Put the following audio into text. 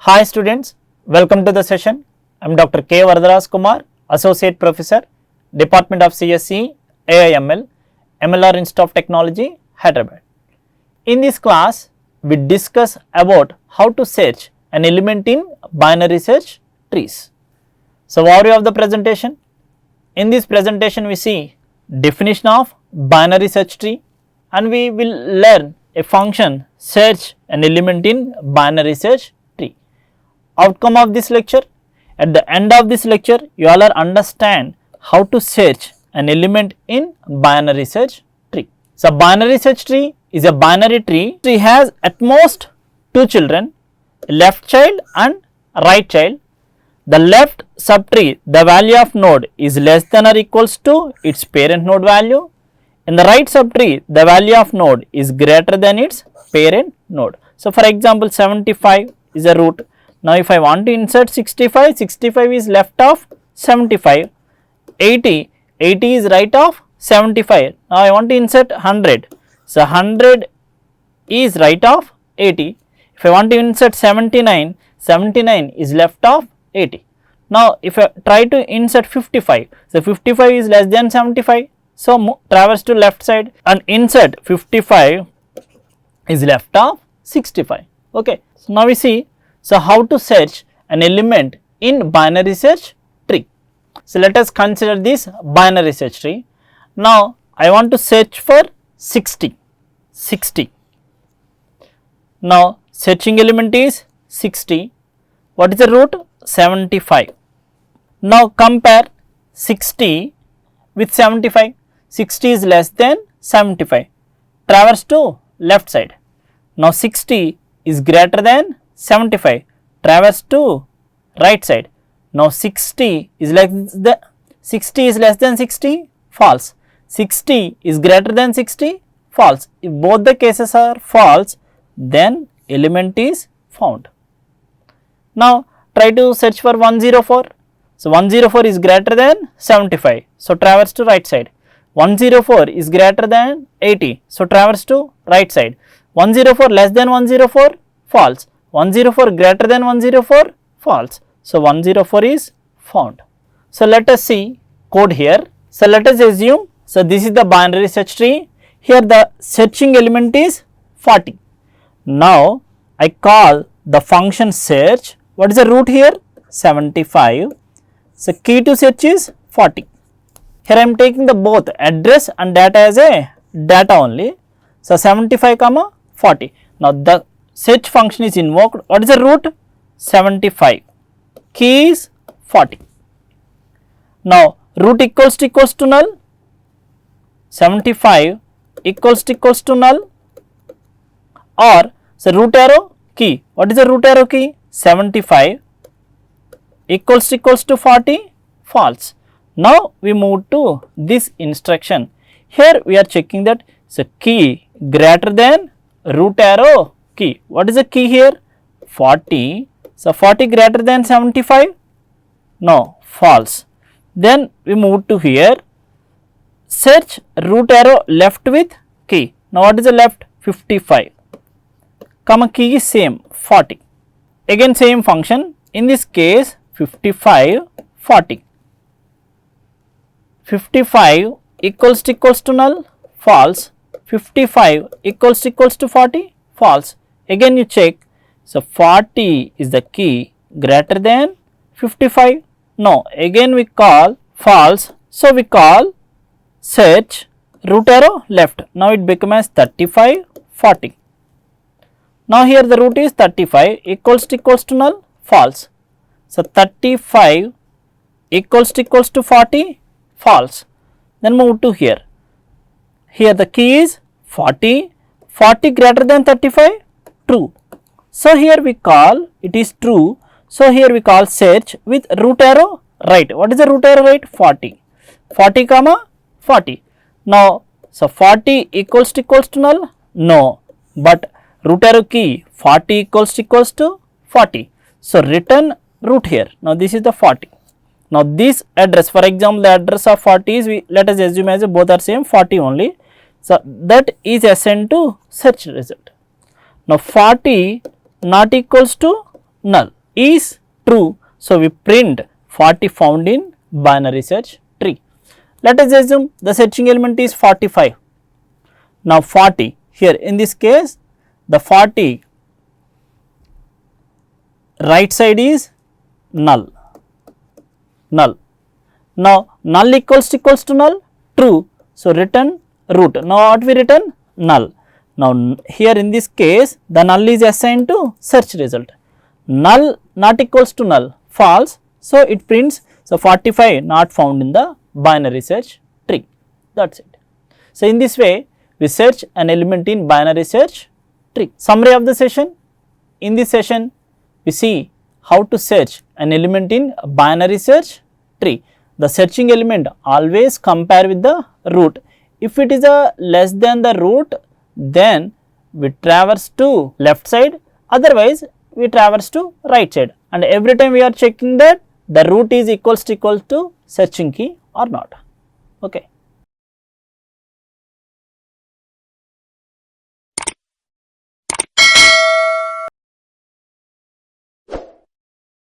Hi students, welcome to the session. I am Dr. K. Varada Rajkumar, Associate Professor, Department of CSE, AIML, MLR Institute of Technology, Hyderabad. In this class, we discuss about how to search an element in binary search trees. So, overview of the presentation. In this presentation, we see definition of binary search tree and we will learn a function search an element in binary search tree. Outcome of this lecture, at the end of this lecture you all understand how to search an element in binary search tree. So, binary search tree is a binary tree. It has at most two children, left child and right child. The left subtree, the value of node is less than or equals to its parent node value. In the right subtree, the value of node is greater than its parent node. So, for example, 75 is a root. Now, if I want to insert 65, 65 is left of 75, 80 is right of 75. Now, I want to insert 100. So, 100 is right of 80. If I want to insert 79, 79 is left of 80. Now, if I try to insert 55, so 55 is less than 75. So, traverse to left side and insert 55 is left of 65. Okay. So, now we see, so how to search an element in binary search tree. So, let us consider this binary search tree. Now, I want to search for 60. Now, searching element is 60. What is the root? 75. Now, compare 60 with 75. 60 is less than 75. Traverse to left side. Now, 60 is greater than 75. Traverse to right side. Now, 60 is less than 60. False. 60 is greater than 60. False. If both the cases are false, then element is found. Now, try to search for 104. So, 104 is greater than 75. So, traverse to right side. 104 is greater than 80. So, traverse to right side. 104 less than 104, false. 104 greater than 104, false. So, 104 is found. So, let us see code here. So, let us assume, so this is the binary search tree. Here the searching element is 40. Now, I call the function search. What is the root here? 75. So, key to search is 40. Here I am taking the both address and data as a data only. So, 75 comma 40. Now, the search function is invoked. What is the root? 75. Key is 40. Now, root equals to null. 75 equals to null. Or, so root arrow key. What is the root arrow key? 75 equals to 40, false. Now, we move to this instruction. Here we are checking that, so key greater than root arrow key. What is the key here? 40. So, 40 greater than 75? No, false. Then we move to here, search root arrow left with key. Now, what is the left? 55, comma key is same 40. Again same function, in this case 55, 40. 55 equals to null, false. 55 equals to 40, false. Again you check, so 40 is the key greater than 55. No, again we call false. So, we call search root arrow left. Now, it becomes 35, 40. Now, here the root is 35 equals to null, false. So, 35 equals to 40, false. Then move to here. Here the key is 40, 40 greater than 35, true. So, here we call it is true. So, here we call search with root arrow right. What is the root arrow right? 40, 40 comma 40. Now, so 40 equals to null? No, but root arrow key 40 equals to 40. So, return root here. Now, this is the 40. Now, this address, for example, the address of 40 is, let us assume as both are same 40 only. So, that is assigned to search result. Now, 40 not equals to null. is true, so we print 40 found in binary search tree. Let us assume the searching element is 45. Now 40, here in this case the 40 right side is null. Now null equals to null, true, so return root. Now what we return? Null. Now here in this case the null is assigned to search result. Null not equals to null, false, so it prints, so 45 not found in the binary search tree. That's it. So in this way we search an element in binary search tree. Summary of the session: in this session we see how to search an element in a binary search tree. The searching element always compare with the root. If it is a less than the root, then we traverse to left side, otherwise we traverse to right side, and every time we are checking that the root is equals to searching key or not. Okay.